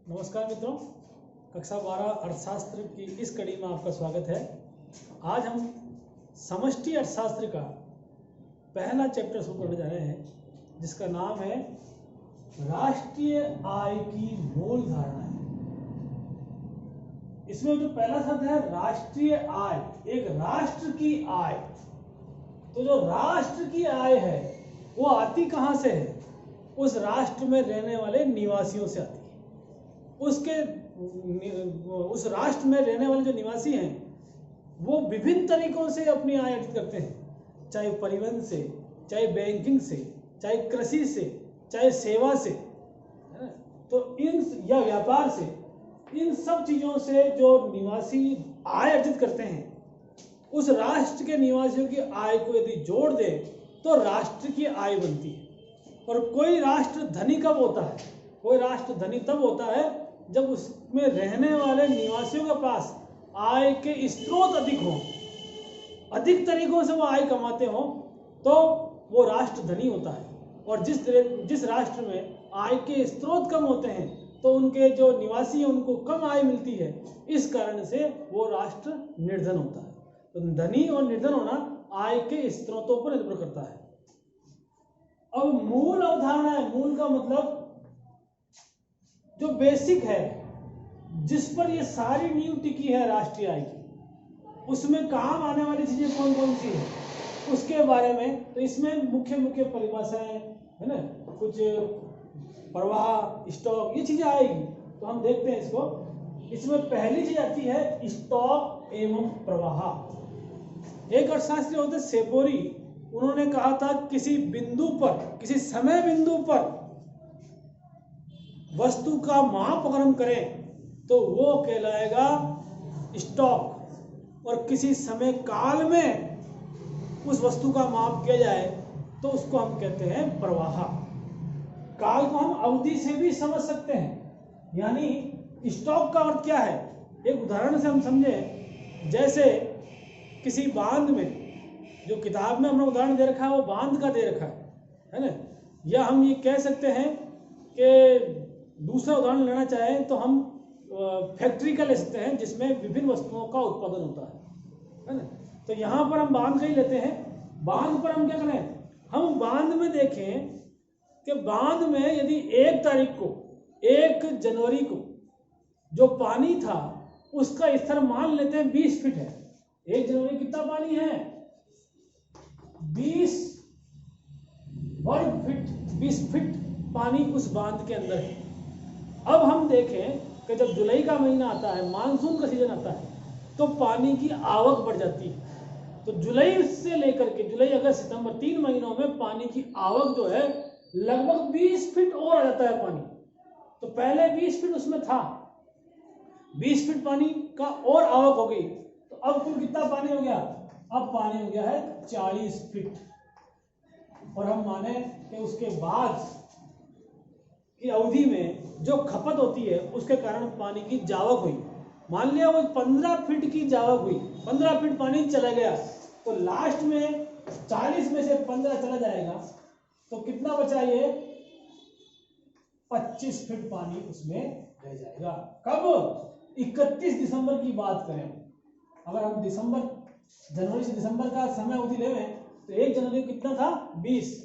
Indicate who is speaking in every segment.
Speaker 1: नमस्कार मित्रों, कक्षा 12 अर्थशास्त्र की इस कड़ी में आपका स्वागत है। आज हम समष्टि अर्थशास्त्र का पहला चैप्टर शुरू करने जा रहे हैं, जिसका नाम है राष्ट्रीय आय की मूल धारणाएं। इसमें जो पहला शब्द है राष्ट्रीय आय, एक राष्ट्र की आय। तो जो राष्ट्र की आय है वो आती कहाँ से है? उस राष्ट्र में रहने वाले निवासियों से आती है। उस राष्ट्र में रहने वाले जो निवासी हैं वो विभिन्न तरीकों से अपनी आय अर्जित करते हैं, चाहे परिवहन से, चाहे बैंकिंग से, चाहे कृषि से, चाहे सेवा से, तो इन या व्यापार से, इन सब चीजों से जो निवासी आय अर्जित करते हैं, उस राष्ट्र के निवासियों की आय को यदि जोड़ दे तो राष्ट्र की आय बनती है। और कोई राष्ट्र धनी कब होता है? कोई राष्ट्र धनी तब होता है जब उसमें रहने वाले निवासियों के पास आय के स्रोत अधिक हों, अधिक तरीकों से वो आय कमाते हों, तो वो राष्ट्र धनी होता है। और जिस राष्ट्र में आय के स्रोत कम होते हैं तो उनके जो निवासी हैं उनको कम आय मिलती है, इस कारण से वो राष्ट्र निर्धन होता है। तो धनी और निर्धन होना आय के स्रोतों पर निर्भर करता है। अब मूल अवधारणा है, मूल का मतलब जो बेसिक है, जिस पर ये सारी नींव टिकी है राष्ट्रीय आय की, उसमें काम आने वाली चीजें कौन कौन सी है उसके बारे में। तो इसमें मुख्य मुख्य परिभाषाएं है ना, कुछ प्रवाह, स्टॉक, ये चीजें आएगी। तो हम देखते हैं इसको। इसमें पहली चीज आती है स्टॉक एवं प्रवाह। एक अर्थशास्त्री होते सेपोरी, उन्होंने कहा था किसी बिंदु पर, किसी समय बिंदु पर वस्तु का माप अगर हम करें तो वो कहलाएगा स्टॉक, और किसी समय काल में उस वस्तु का माप किया जाए तो उसको हम कहते हैं प्रवाह। काल को हम अवधि से भी समझ सकते हैं, यानी स्टॉक का अर्थ क्या है? एक उदाहरण से हम समझें, जैसे किसी बांध में, जो किताब में हमने उदाहरण दे रखा है वो बांध का दे रखा है ना, या हम ये कह सकते हैं कि दूसरा उदाहरण लेना चाहें तो हम फैक्ट्री का ले सकते हैं, जिसमें विभिन्न वस्तुओं का उत्पादन होता है ना। तो यहाँ पर हम बांध का ही लेते हैं। बांध पर हम क्या करें? हम बांध में देखें कि बांध में यदि 1 तारीख को, 1 जनवरी को जो पानी था उसका स्तर मान लेते हैं 20 फीट है। 1 जनवरी कितना पानी है? 20 वर्ग फीट, 20 फीट पानी उस बांध के अंदर है। अब हम देखें कि जब जुलाई का महीना आता है, मानसून का सीजन आता है, तो पानी की आवक बढ़ जाती है। तो जुलाई से लेकर के जुलाई, अगस्त, सितंबर 3 महीनों में पानी की आवक जो है लगभग 20 फीट और आ जाता है पानी। तो पहले 20 फीट उसमें था, 20 फीट पानी का और आवक हो गई, तो अब कुल कितना पानी हो गया? अब पानी हो गया है 40 फीट। और हम माने कि उसके बाद की अवधि में जो खपत होती है उसके कारण पानी की जावक हुई। मान लिया वो 15 फीट की जावक हुई, 15 फीट पानी चला गया, तो लास्ट में 40 में से 15 चला जाएगा, तो कितना बचा? ये 25 फीट पानी उसमें रह जाएगा। कब? 31 दिसंबर की बात करें, अगर हम जनवरी से दिसंबर का समय अवधि लें तो 1 जनवरी कितना था? 20।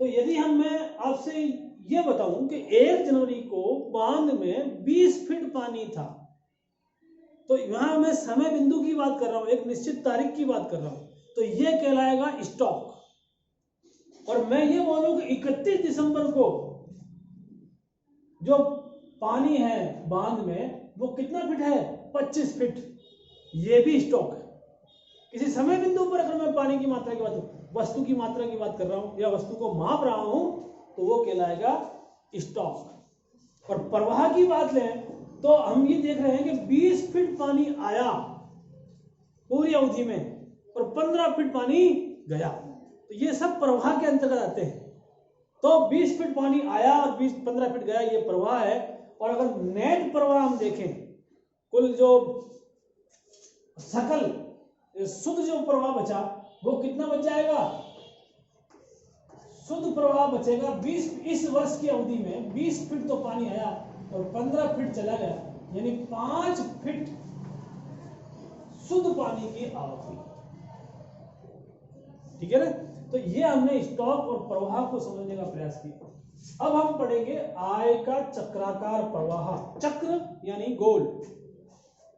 Speaker 1: तो यदि मैं आपसे ये बताऊं कि 1 जनवरी को बांध में 20 फीट पानी था, तो यहां मैं समय बिंदु की बात कर रहा हूं, एक निश्चित तारीख की बात कर रहा हूं, तो ये कहलाएगा स्टॉक। और मैं ये बोलूं कि 31 दिसंबर को जो पानी है बांध में वो कितना फीट है? 25 फीट, ये भी स्टॉक है। किसी समय बिंदु पर अगर मैं पानी की मात्रा की बात, वस्तु की मात्रा की बात कर रहा हूं या वस्तु को माप रहा हूं, तो वो कहलाएगा स्टॉक। और प्रवाह की बात लें तो हम ये देख रहे हैं कि 20 फीट पानी आया पूरी अवधि में और 15 फीट पानी गया, तो ये सब प्रवाह के अंतर्गत आते हैं। तो 20 फीट पानी आया और 15 फीट गया, ये प्रवाह है। और अगर नेट प्रवाह हम देखें, कुल जो सकल शुद्ध जो प्रवाह बचा वो कितना बच जाएगा? शुद्ध प्रवाह बचेगा 20, इस वर्ष की अवधि में 20 फीट तो पानी आया, और 15 फीट चला गया, यानी 5 फीट शुद्ध पानी की आवक हुई। ठीक है ना। तो ये हमने स्टॉक और प्रवाह को समझने का प्रयास किया। अब हम पढ़ेंगे आय का चक्राकार प्रवाह। चक्र यानी गोल,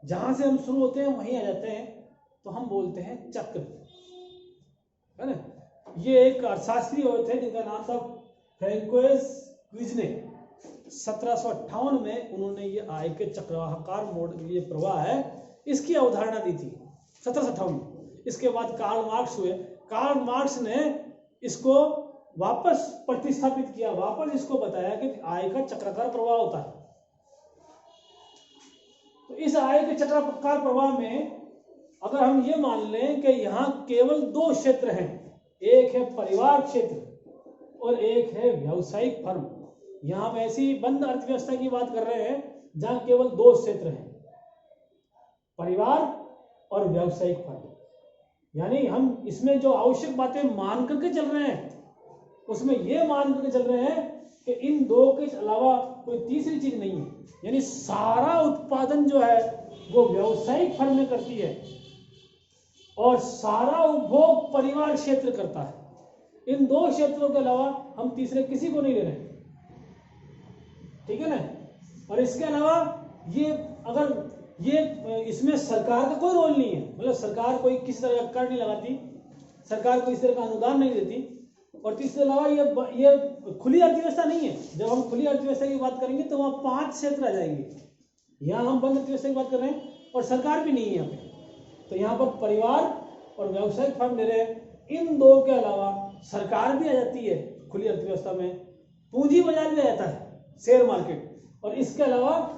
Speaker 1: जहां से हम शुरू होते हैं वहीं आ जाते हैं, तो हम बोलते हैं चक्र, है ना। ये एक अर्थशास्त्री हुए थे जिनका नाम था फ्रैंकोइस क्विजने। 1758 में उन्होंने ये आय के चक्राकार मोड, ये प्रवाह है, इसकी अवधारणा दी थी 1758 में। इसके बाद कार्ल मार्क्स हुए। कार्ल मार्क्स ने इसको वापस प्रतिस्थापित किया, वापस इसको बताया कि आय का चक्राकार प्रवाह होता है। तो इस आय के चक्राकार प्रवाह में अगर हम ये मान लें कि यहाँ केवल 2 क्षेत्र हैं, एक है परिवार क्षेत्र और एक है व्यावसायिक फर्म। यहाँ हम ऐसी बंद अर्थव्यवस्था की बात कर रहे हैं जहां केवल 2 क्षेत्र हैं, परिवार और व्यावसायिक फर्म। यानी हम इसमें जो आवश्यक बातें मान करके चल रहे हैं, उसमें ये मान करके चल रहे हैं कि इन 2 के अलावा कोई तीसरी चीज नहीं है। यानी सारा उत्पादन जो है वो व्यावसायिक फर्म में करती है और सारा उपभोग परिवार क्षेत्र करता है। इन 2 क्षेत्रों के अलावा हम तीसरे किसी को नहीं ले रहे, ठीक है ना। और इसके अलावा ये अगर ये इसमें सरकार का कोई रोल नहीं है, मतलब सरकार कोई किसी तरह का कर नहीं लगाती, सरकार को इस तरह का अनुदान नहीं देती। और तीसरे अलावा ये खुली अर्थव्यवस्था नहीं है। जब हम खुली अर्थव्यवस्था की बात करेंगे तो वहाँ 5 क्षेत्र आ जाएंगे। यहाँ हम बंद अर्थव्यवस्था की बात कर रहे हैं और सरकार भी नहीं है यहाँ पे। तो यहाँ पर परिवार और व्यावसायिक फर्म ले रहे हैं। इन 2 के अलावा सरकार भी आ जाती है खुली अर्थव्यवस्था में, पूंजी बाजार भी आ जाता है, शेयर मार्केट, और इसके अलावा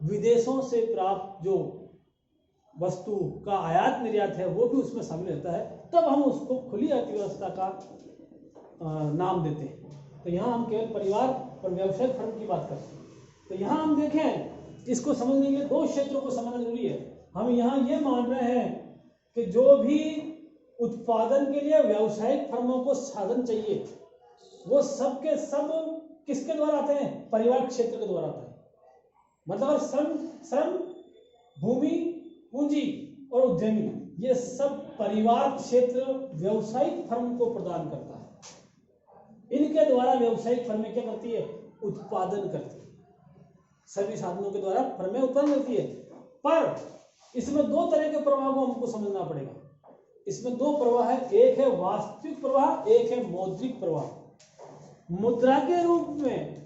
Speaker 1: विदेशों से प्राप्त जो वस्तु का आयात निर्यात है वो भी उसमें शामिल रहता है। तब हम उसको खुली अर्थव्यवस्था का नाम देते हैं। तो यहाँ हम केवल परिवार और व्यावसायिक फर्म की बात करते हैं। तो यहाँ हम देखें, इसको समझने के लिए 2 क्षेत्रों को समझना जरूरी है। हम यहाँ ये मान रहे हैं कि जो भी उत्पादन के लिए व्यावसायिक फर्मों को साधन चाहिए वो सब के सब किसके द्वारा आते हैं? परिवार क्षेत्र के द्वारा आते हैं। मतलब श्रम, भूमि, पूंजी और उद्यमी, ये सब परिवार क्षेत्र व्यावसायिक फर्म को प्रदान करता है। इनके द्वारा व्यावसायिक फर्में क्या करती है? उत्पादन करती है। सभी साधनों के द्वारा फर्में उत्पादन करती है। पर इसमें 2 तरह के प्रवाह को हमको समझना पड़ेगा। इसमें 2 प्रवाह है, एक है वास्तविक प्रवाह, एक है मौद्रिक प्रवाह। मुद्रा के रूप में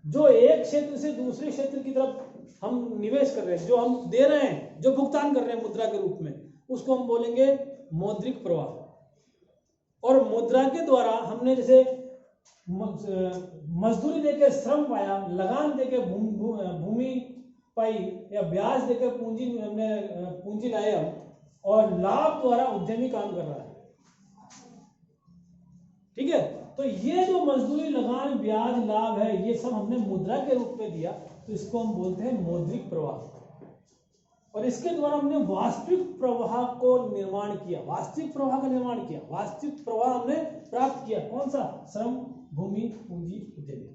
Speaker 1: जो एक क्षेत्र से दूसरे क्षेत्र की तरफ हम निवेश कर रहे हैं, जो हम दे रहे हैं, जो भुगतान कर रहे हैं मुद्रा के रूप में, उसको हम बोलेंगे मौद्रिक प्रवाह। और मुद्रा के द्वारा हमने जैसे मजदूरी देकर श्रम पाया, लगान देकर भूमि पाई, या ब्याज देकर पूंजी लाया, और लाभ द्वारा उद्यमी काम कर रहा है। ठीक है। तो ये जो मजदूरी, लगान, ब्याज, लाभ है, ये सब हमने मुद्रा के रूप में दिया, तो इसको हम बोलते हैं मौद्रिक प्रवाह। और इसके द्वारा हमने वास्तविक प्रवाह को निर्माण किया, वास्तविक प्रवाह का निर्माण किया, वास्तविक प्रवाह हमने प्राप्त किया। कौन सा? श्रम, भूमि, पूंजी, उद्यमी।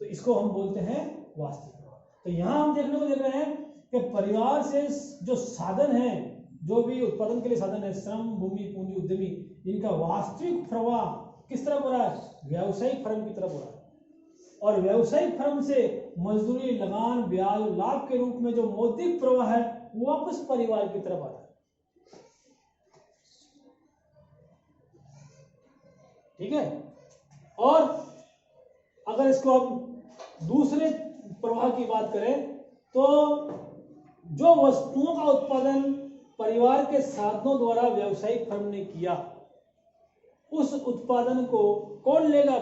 Speaker 1: तो इसको हम बोलते हैं वास्तविक प्रवाह। तो यहाँ हम देखने को देख रहे हैं कि परिवार से जो साधन है, जो भी उत्पादन के लिए साधन है, श्रम, भूमि, पूंजी, उद्यमी, इनका वास्तविक प्रवाह किस तरफ हो रहा है? व्यावसायिक फर्म की तरफ हो रहा है। और व्यावसायिक फर्म से मजदूरी, लगान, ब्याज, लाभ के रूप में जो मौद्रिक प्रवाह है वो वापस परिवार की तरफ आ रहा है। ठीक है। और अगर इसको हम दूसरे प्रवाह की बात करें तो जो वस्तुओं का उत्पादन परिवार के साधनों द्वारा व्यावसायिक फर्म ने किया, उस उत्पादन को कौन लेगा?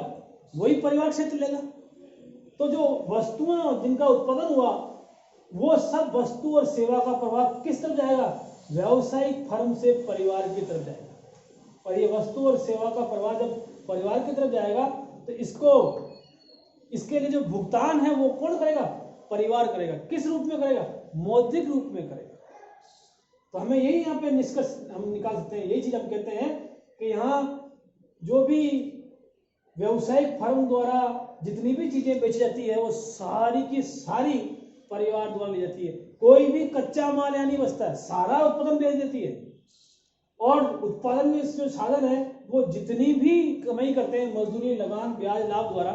Speaker 1: वही परिवार क्षेत्र लेगा। तो जो वस्तुएं जिनका उत्पादन हुआ वो सब वस्तु और सेवा का प्रवाह किस तरफ जाएगा? व्यावसायिक फर्म से परिवार की तरफ जाएगा। और ये वस्तु और सेवा का प्रवाह जब परिवार की तरफ जाएगा तो इसके लिए जो भुगतान है वो कौन करेगा? परिवार करेगा। किस रूप में करेगा? मौद्रिक रूप में करेगा। तो हमें यही यहाँ पे निष्कर्ष हम निकाल सकते हैं, यही चीज हम कहते हैं कि यहाँ जो भी व्यावसायिक फर्म द्वारा जितनी भी चीजें बेची जाती है वो सारी की सारी परिवार द्वारा ली जाती है। कोई भी कच्चा माल यहाँ नहीं बचता है, सारा उत्पादन बेच देती है। और उत्पादन में जो साधन है वो जितनी भी कमाई करते हैं, मजदूरी, लगान, ब्याज, लाभ द्वारा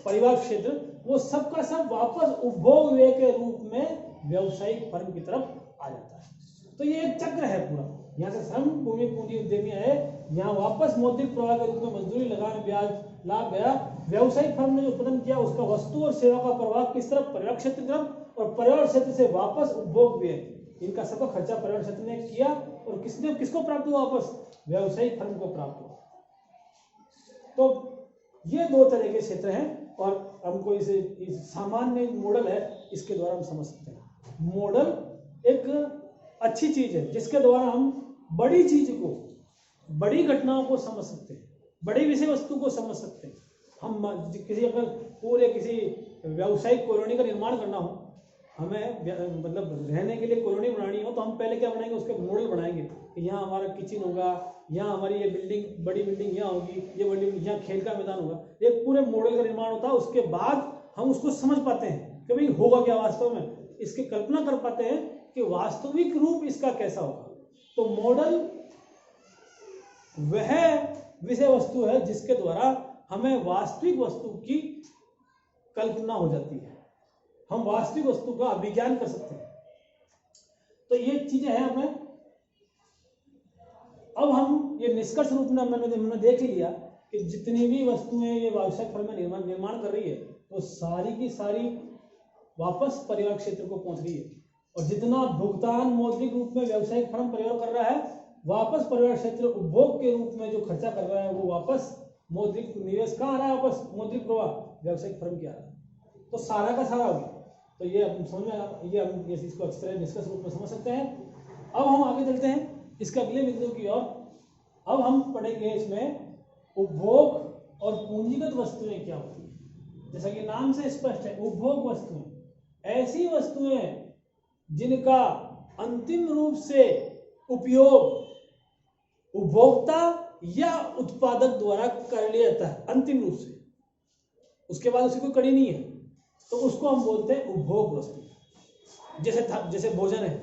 Speaker 1: परिवार क्षेत्र, वो सब का सब वापस उपभोग व्यय के रूप में व्यवसायिक फर्म की तरफ आ जाता है। तो ये एक चक्र है पूरा। यहाँ से श्रम भूमि पूंजी उद्यमी है, यहाँ वापस मौद्रिक प्रवाह के रूप में मजदूरी, लगान, ब्याज, लाभ गया। व्यवसायिक फर्म ने जो उत्पादन किया उसका वस्तु और सेवा का प्रवाह किस तरफ? पर्यावरण क्षेत्र की तरफ, और पर्यावरण क्षेत्र से वापस उपभोग व्यय, इनका सबका खर्चा पर्यावरण क्षेत्र ने किया और किसको प्राप्त हुआ? वापस व्यवसायिक फर्म को प्राप्त हुआ। तो ये दो तरह के क्षेत्र हैं और हमको इसे सामान्य मॉडल है, इसके द्वारा हम समझ सकते हैं। मॉडल एक अच्छी चीज है जिसके द्वारा हम बड़ी चीज को, बड़ी घटनाओं को समझ सकते हैं, बड़ी विषय वस्तु को समझ सकते हैं। हम किसी अगर पूरे किसी व्यावसायिक कॉलोनी का निर्माण करना हो, हमें मतलब रहने के लिए कॉलोनी बनानी हो, तो हम पहले क्या बनाएंगे? उसके मॉडल बनाएंगे कि यहाँ हमारा किचन होगा, यहाँ हमारी ये बिल्डिंग, बड़ी बिल्डिंग यहाँ होगी, ये बड़ी बिल्डिंग, यहाँ खेल का मैदान होगा। एक पूरे मॉडल का निर्माण होता है। उसके बाद हम उसको समझ पाते हैं कि भाई होगा क्या वास्तव में, इसकी कल्पना कर पाते हैं कि वास्तविक रूप इसका कैसा होगा। तो मॉडल वह विषय वस्तु है जिसके द्वारा हमें वास्तविक वस्तु की कल्पना हो जाती है, हम वास्तविक वस्तु का अभिज्ञान कर सकते हैं। तो ये चीजें हैं हमें। अब हम ये निष्कर्ष रूप में हमने देख लिया कि जितनी भी वस्तुएं ये व्यावसायिक फर्म में निर्माण कर रही है वो सारी की सारी वापस परिवार क्षेत्र को पहुंच रही है, और जितना भुगतान मौद्रिक रूप में व्यावसायिक फर्म परिवार कर रहा है, वापस परिवार क्षेत्र उपभोग के रूप में जो खर्चा कर रहा है वो वापस मौद्रिक निवेश कहाँ आ रहा है? वापस मौद्रिक प्रवाह व्यावसायिक फर्म के आ रहा है। तो सारा का सारा हो गया। तो ये हम समझ में, ये हम इसको अच्छी तरह निष्कर्ष रूप में समझ सकते हैं। अब हम आगे चलते हैं इसके अगले बिंदु की ओर। अब हम पढ़ेंगे इसमें उपभोग और पूंजीगत वस्तुएं क्या होती है। जैसा कि नाम से स्पष्ट है, उपभोग वस्तुएं ऐसी वस्तुएं जिनका अंतिम रूप से उपयोग उपभोक्ता या उत्पादक द्वारा कर लिया जाता है, अंतिम रूप से, उसके बाद उसकी कोई कड़ी नहीं है, तो उसको हम बोलते हैं उपभोग वस्तु। जैसे भोजन है,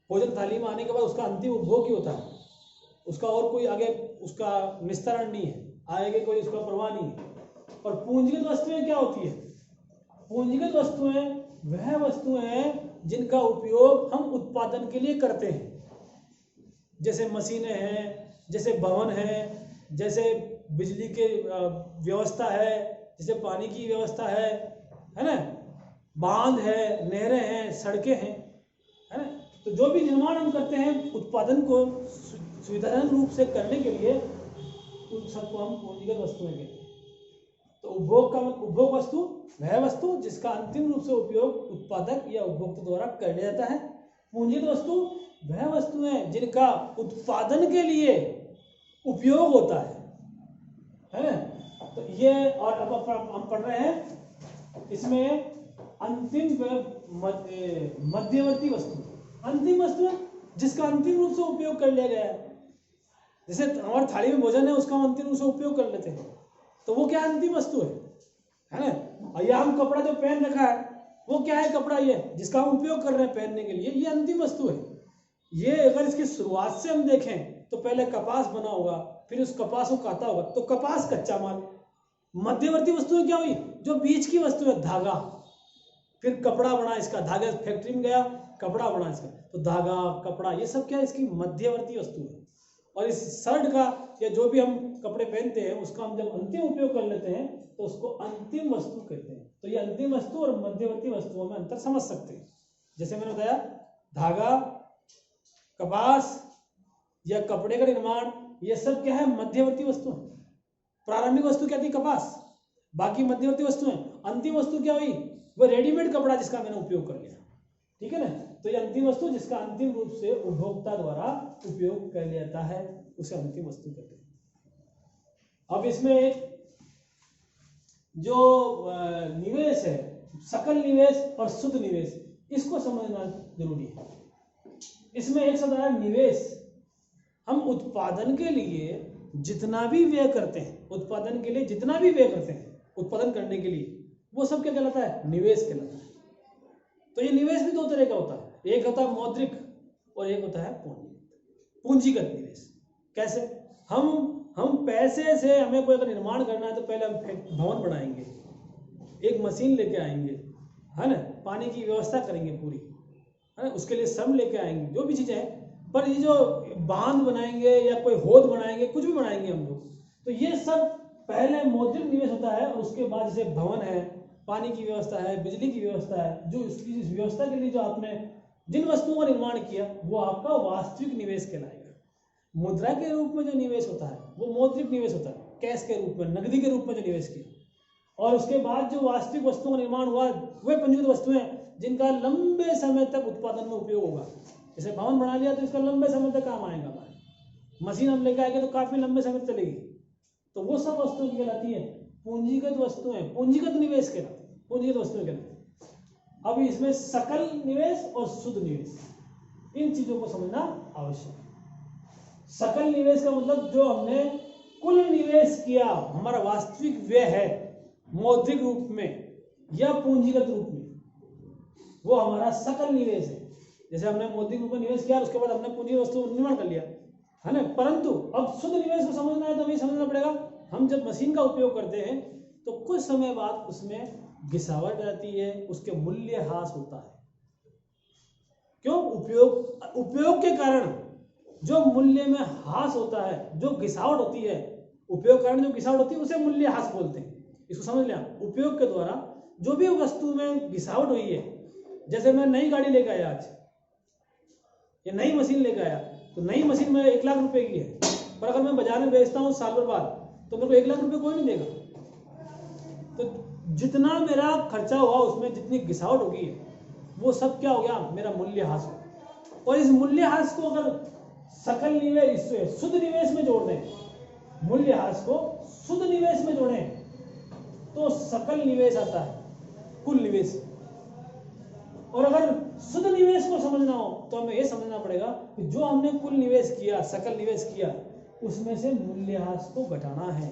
Speaker 1: भोजन थाली में आने के बाद उसका अंतिम उपभोग ही होता है, उसका और कोई आगे उसका निस्तारण नहीं है, आगे कोई उसका प्रवाह नहीं है। और पूंजीगत वस्तुएं क्या होती है? पूंजीगत वस्तुएं वह वस्तुएं हैं जिनका उपयोग हम उत्पादन के लिए करते हैं, जैसे मशीनें हैं, जैसे भवन है, जैसे बिजली के व्यवस्था है, जैसे पानी की व्यवस्था है ना, बांध है, नहरें हैं, सड़कें हैं, है ना। तो जो भी निर्माण हम करते हैं उत्पादन को सुविधाजनक रूप से करने के लिए, उन सबको हम पूंजीगत वस्तुएं कहते हैं। तो उपभोग वस्तु वह वस्तु जिसका अंतिम रूप से उपयोग उत्पादक या उपभोक्ता द्वारा कर लिया जाता है। पूंजीगत वस्तु वह वस्तुएं जिनका उत्पादन के लिए उपयोग होता है ना। तो ये, और अब हम पढ़ रहे हैं इसमें अंतिम मध्यवर्ती वस्तु, अंतिम वस्तु जिसका अंतिम रूप से उपयोग कर लिया गया है। जैसे हमारी थाली में भोजन है, उसका हम अंतिम रूप से उपयोग कर लेते हैं, तो वो क्या अंतिम वस्तु है ना। और यह हम कपड़ा जो पहन रखा है वो क्या है? कपड़ा, ये जिसका हम उपयोग कर रहे हैं पहनने के लिए, ये अंतिम वस्तु है। ये अगर इसकी शुरुआत से हम देखें तो पहले कपास बना होगा, फिर उस कपास को काटा होगा, तो कपास कच्चा माल। मध्यवर्ती वस्तुएं क्या हुई? जो बीच की वस्तु है, धागा, फिर कपड़ा बना इसका, धागा फैक्ट्री में गया, कपड़ा बना इसका, तो धागा, कपड़ा, ये सब क्या है? इसकी मध्यवर्ती वस्तु है। और इस शर्ट का या जो भी हम कपड़े पहनते हैं उसका हम जब अंतिम उपयोग कर लेते हैं तो उसको अंतिम वस्तु कहते हैं। तो ये अंतिम वस्तु और मध्यवर्ती वस्तुओं में अंतर समझ सकते हैं। जैसे मैंने बताया, धागा, कपास या कपड़े का निर्माण, ये सब क्या है? मध्यवर्ती वस्तु है। प्रारंभिक वस्तु क्या थी? कपास, बाकी मध्यवर्ती वस्तु है। अंतिम वस्तु क्या हुई? वो रेडीमेड कपड़ा जिसका मैंने उपयोग कर लिया, ठीक है ना। तो ये अंतिम वस्तु जिसका अंतिम रूप से उपभोक्ता द्वारा उपयोग कर लिया जाता है, उसे अंतिम वस्तु कहते हैं। अब इसमें जो निवेश है, सकल निवेश और शुद्ध निवेश, इसको समझना जरूरी है। इसमें एक शब्द है निवेश। हम उत्पादन के लिए जितना भी व्यय करते हैं, उत्पादन के लिए जितना भी व्यय करते हैं, उत्पादन करने के लिए, वो सब क्या कहलाता है? निवेश कहलाता है। तो ये निवेश भी दो तरह का होता है, एक होता है मौद्रिक और एक होता है पूंजीगत निवेश। कैसे? हम पैसे से हमें कोई अगर निर्माण करना है तो पहले हम भवन बनाएंगे, एक मशीन लेके आएंगे, है ना, पानी की व्यवस्था करेंगे पूरी, है ना, उसके लिए श्रम लेके आएंगे, जो भी चीजें हैं। पर ये जो बांध बनाएंगे या कोई हौद बनाएंगे, कुछ भी बनाएंगे हम लोग, तो ये सब पहले मौद्रिक निवेश होता है, और उसके बाद जैसे भवन है, पानी की व्यवस्था है, बिजली की व्यवस्था है, जो इसकी व्यवस्था के लिए जो आपने जिन वस्तुओं का निर्माण किया, वो आपका वास्तविक निवेश कहलाएगा। मुद्रा के रूप में जो निवेश होता है वो मौद्रिक निवेश होता है, कैश के रूप में, नकदी के रूप में जो निवेश किया। और उसके बाद जो वास्तविक वस्तुओं का निर्माण हुआ, वे पंजीकृत वस्तुएं जिनका लंबे समय तक उत्पादन में उपयोग होगा। जैसे भवन बना लिया तो इसका लंबे समय तक काम आएगा, मशीन हम लेकर आएंगे तो काफी लंबे समय तक चलेगी, तो वो सब वस्तुएं कहलाती है पूंजीगत वस्तुएं, पूंजीगत निवेश कहलाती है, पूंजीगत वस्तुएं कहलाती है। अब इसमें सकल निवेश और शुद्ध निवेश, इन चीजों को समझना आवश्यक है। सकल निवेश का मतलब जो हमने कुल निवेश किया, हमारा वास्तविक व्यय है मौद्रिक रूप में या पूंजीगत रूप में, वो हमारा सकल निवेश है। जैसे हमने मौद्रिक रूप में निवेश किया, उसके बाद हमने पूंजी वस्तु निर्माण कर लिया, है ना। परंतु अब शुद्ध निवेश को समझना है तो हमें समझना पड़ेगा, हम जब मशीन का उपयोग करते हैं तो कुछ समय बाद उसमें गिरावट आती है, उसके मूल्य ह्रास होता है। क्यों? उपयोग के कारण जो मूल्य में ह्रास होता है, जो गिरावट होती है, उपयोग कारण जो गिरावट होती है उसे मूल्य ह्रास बोलते हैं। इसको समझ लिया। उपयोग के द्वारा जो भी वस्तु में गिरावट हुई है, जैसे मैं नई गाड़ी लेकर आया आज, या नई मशीन लेकर आया, तो नई मशीन में 1 लाख रुपए की है, पर अगर मैं बाजार में बेचता हूँ साल भर बाद तो मेरे को 1 लाख रुपए कोई नहीं देगा। तो जितना मेरा खर्चा हुआ, उसमें जितनी गिरावट होगी, वो सब क्या हो गया? मेरा मूल्य ह्रास हो। और इस मूल्य ह्रास को अगर सकल निवेश, शुद्ध निवेश में जोड़ दें, मूल्य ह्रास को शुद्ध निवेश में जोड़ें तो सकल निवेश आता है, कुल निवेश। और अगर शुद्ध निवेश को समझना हो तो हमें यह समझना पड़ेगा कि जो हमने कुल निवेश किया, सकल निवेश किया, उसमें से मूल्यह्रास को घटाना है,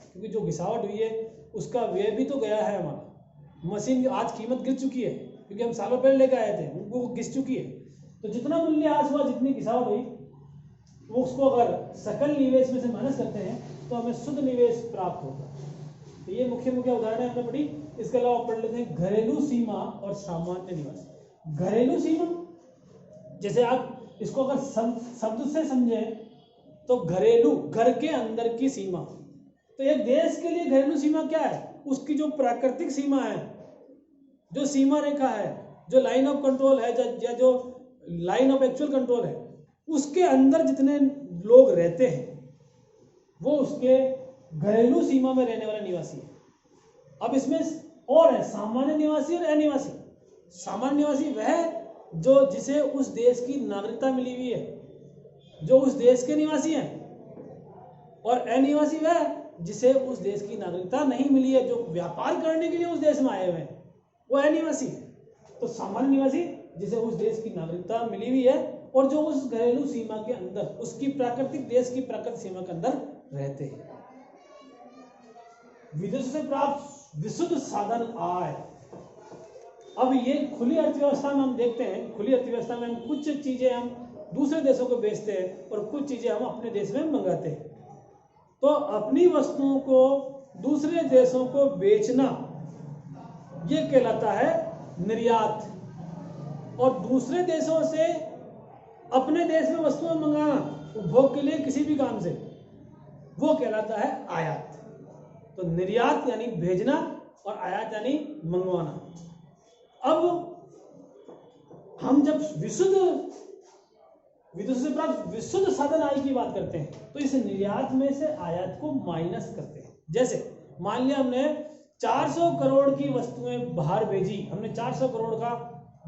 Speaker 1: क्योंकि जो गिरावट हुई है उसका व्यय भी तो गया है हमारा। मशीन आज कीमत गिर चुकी है, क्योंकि हम सालों पहले लेकर आए थे, उनको गिर चुकी है। तो जितना मूल्यह्रास हुआ, जितनी गिरावट हुई, वो उसको अगर सकल निवेश में से माइनस करते हैं तो हमें शुद्ध निवेश प्राप्त होगा। तो ये मुख्य उदाहरण हमने पढ़ी। इसके अलावा पढ़ लेते हैं घरेलू सीमा और सामान्य निवास। घरेलू सीमा, जैसे आप इसको अगर शब्द से समझें तो घरेलू, घर के अंदर की सीमा। तो एक देश के लिए घरेलू सीमा क्या है? उसकी जो प्राकृतिक सीमा है, जो सीमा रेखा है, जो लाइन ऑफ कंट्रोल है, या जो लाइन ऑफ एक्चुअल कंट्रोल है, उसके अंदर जितने लोग रहते हैं वो उसके घरेलू सीमा में रहने वाला निवासी है। अब इसमें और है सामान्य निवासी और अनिवासी। सामान्य निवासी वह जो जिसे उस देश की नागरिकता मिली हुई है, जो उस देश के निवासी हैं, और अनिवासी वह जिसे उस देश की नागरिकता नहीं मिली है, जो व्यापार करने के लिए उस देश में आए हुए हैं, वो अनिवासी है। तो सामान्य निवासी जिसे उस देश की नागरिकता मिली हुई है और जो उस घरेलू सीमा के अंदर, उसकी प्राकृतिक, देश की प्राकृतिक सीमा के अंदर रहते हैं। विदेश से प्राप्त विशुद्ध साधन आय। अब ये खुली अर्थव्यवस्था में हम देखते हैं, खुली अर्थव्यवस्था में हम कुछ चीजें हम दूसरे देशों को बेचते हैं और कुछ चीजें हम अपने देश में मंगाते हैं। तो अपनी वस्तुओं को दूसरे देशों को बेचना, ये कहलाता है निर्यात। और दूसरे देशों से अपने देश में वस्तुएं मंगाना उपभोग के लिए किसी भी काम से, वो कहलाता है आयात। तो निर्यात यानी भेजना और आयात यानी मंगवाना। अब हम जब विदेश से प्राप्त विशुद्ध साधन आय की बात करते हैं तो इस निर्यात में से आयात को माइनस करते हैं। जैसे मान लिया हमने 400 करोड़ की वस्तुएं बाहर भेजी, हमने 400 करोड़ का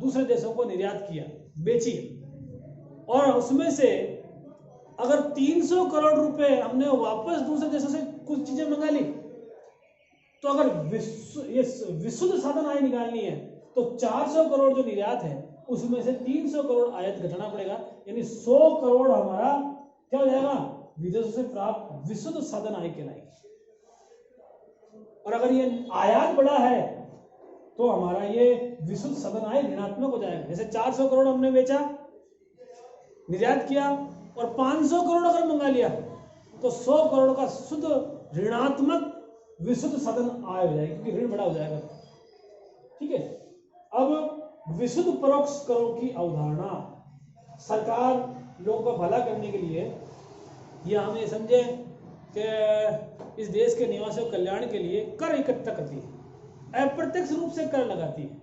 Speaker 1: दूसरे देशों को निर्यात किया, बेची, और उसमें से अगर 300 करोड़ रुपए हमने वापस दूसरे देशों से कुछ चीजें मंगा ली, तो अगर विशुद्ध साधन आय निकालनी है तो 400 करोड़ जो निर्यात है उसमें से 300 करोड़ आयात घटाना पड़ेगा, यानी 100 करोड़ हमारा क्या हो जाएगा? विदेशों से प्राप्त विशुद्ध साधन आय कहलाएगी। और अगर ये आयात बढ़ा है तो हमारा ये विशुद्ध सदन आय ऋणात्मक हो जाएगा। जैसे 400 करोड़ हमने बेचा, निर्यात किया, और 500 करोड़ अगर मंगा लिया तो 100 करोड़ का शुद्ध ऋणात्मक विशुद्ध सदन आय हो जाएगी, क्योंकि ऋण बड़ा हो जाएगा। ठीक है। अब विशुद्ध परोक्ष करों की अवधारणा, सरकार लोगों का भला करने के लिए, या हम ये समझे कि इस देश के निवासियों के कल्याण के लिए कर इकट्ठा करती है, अप्रत्यक्ष रूप से कर लगाती है,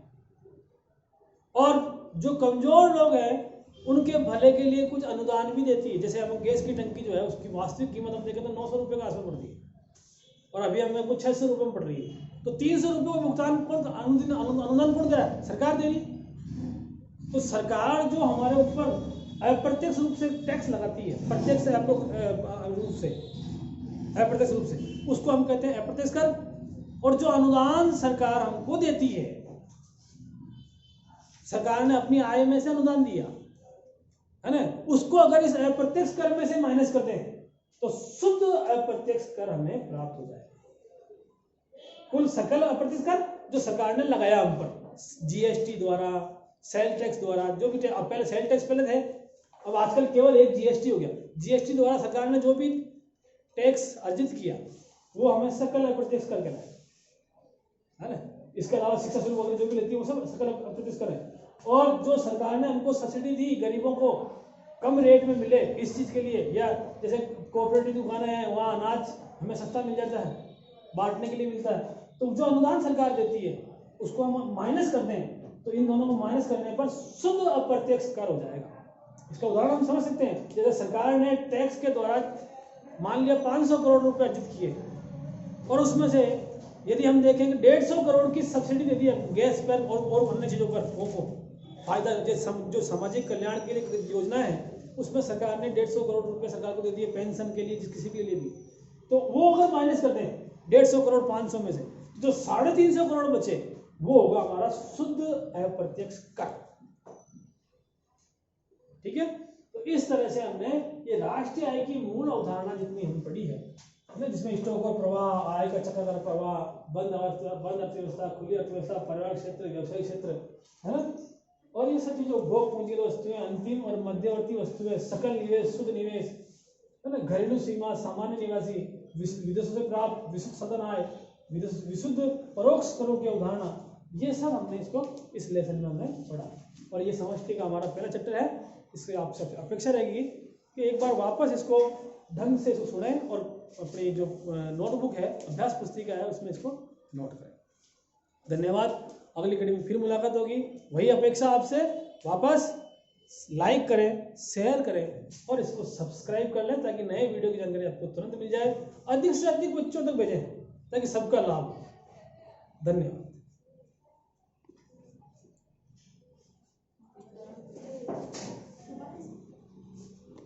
Speaker 1: और जो कमजोर लोग हैं उनके भले के लिए कुछ अनुदान भी देती है। जैसे हम गैस की टंकी जो है उसकी वास्तविक कीमत हम देखें तो 900 रुपये के आसपास पड़ती है, और अभी हमें कुछ 600 रुपये में पड़ रही है। तो 300 रुपये का भुगतान कौन, अनुदान कौन दे रहा है? सरकार दे रही। तो सरकार जो हमारे ऊपर अप्रत्यक्ष रूप से टैक्स लगाती है, प्रत्यक्ष रूप से, अप्रत्यक्ष रूप से, उसको हम कहते हैं अप्रत्यक्ष कर। और जो अनुदान सरकार हमको देती है, सरकार ने अपनी आय में से अनुदान दिया है ना, उसको अगर इस अप्रत्यक्ष कर में से माइनस कर दें तो शुद्ध अप्रत्यक्ष कर हमें प्राप्त हो जाएगा। कुल सकल अप्रत्यक्ष कर जो सरकार ने लगाया हम पर, जीएसटी द्वारा, सेल टैक्स द्वारा, जो भी पहले सेल टैक्स पहले थे, अब आजकल केवल एक जीएसटी हो गया। जीएसटी द्वारा सरकार ने जो भी टैक्स अर्जित किया वो हमें सकल अप्रत्यक्ष कर कहलाता है ना। इसके अलावा शिक्षा शुल्क वगैरह जो भी लेती है वो सब सकल अप्रत्यक्ष कर है। और जो सरकार ने हमको सब्सिडी दी, गरीबों को कम रेट में मिले इस चीज के लिए, या जैसे कोऑपरेटिव दुकानें हैं वहाँ अनाज हमें सस्ता मिल जाता है, बांटने के लिए मिलता है, तो जो अनुदान सरकार देती है उसको हम माइनस करते हैं, तो इन दोनों को माइनस करने पर शुद्ध अप्रत्यक्ष कर हो जाएगा। इसका उदाहरण हम समझ सकते हैं। जैसे सरकार ने टैक्स के द्वारा मान लिया 500 करोड़ रुपए अर्जित किए, और उसमें से यदि हम देखेंगे 150 करोड़ की सब्सिडी दे दी है गैस पर और अन्य चीजों पर, वो फायदा जो सामाजिक कल्याण के लिए योजना है उसमें सरकार ने 150 करोड़ रुपए सरकार को दे दिए पेंशन के लिए, किसी के लिए भी, तो वो अगर माइनस करते हैं 150 करोड़ 500 में से, जो 350 करोड़ बचे वो होगा हमारा शुद्ध अप्रत्यक्ष कर। ठीक है। तो इस तरह से हमने ये राष्ट्रीय आय की मूल अवधारणा जितनी हम पढ़ी है, जिसमें स्टॉक और प्रवाह, आय का चक्राकार प्रवाह, बंद अर्थव्यवस्था, खुली अर्थव्यवस्था, पारिवारिक क्षेत्र, व्यवसायिक क्षेत्र, है ना, और ये सब चीजों, भोग पूंजी वस्तुएं, अंतिम और मध्यवर्ती वस्तुएं, सकल निवेश, शुद्ध निवेश, है ना, घरेलू सीमा, सामान्य निवासी, विदेशों से प्राप्त विशुद्ध सदन आय, विशुद्ध परोक्ष करों की अवधारणा, ये सब हमने इसको इस लेसन में हमने पढ़ा। और ये समष्टि का हमारा पहला चैप्टर है। इससे आपसे अपेक्षा रहेगी कि एक बार वापस इसको ढंग से इसको सुनें और अपनी जो नोटबुक है, अभ्यास पुस्तिका है, उसमें इसको नोट करें। धन्यवाद। अगली कड़ी में फिर मुलाकात होगी। वही अपेक्षा आपसे, वापस लाइक करें, शेयर करें और इसको सब्सक्राइब कर लें ताकि नए वीडियो की जानकारी आपको तुरंत मिल जाए। अधिक से अधिक बच्चों तक भेजें ताकि सबका लाभ हो। धन्यवाद।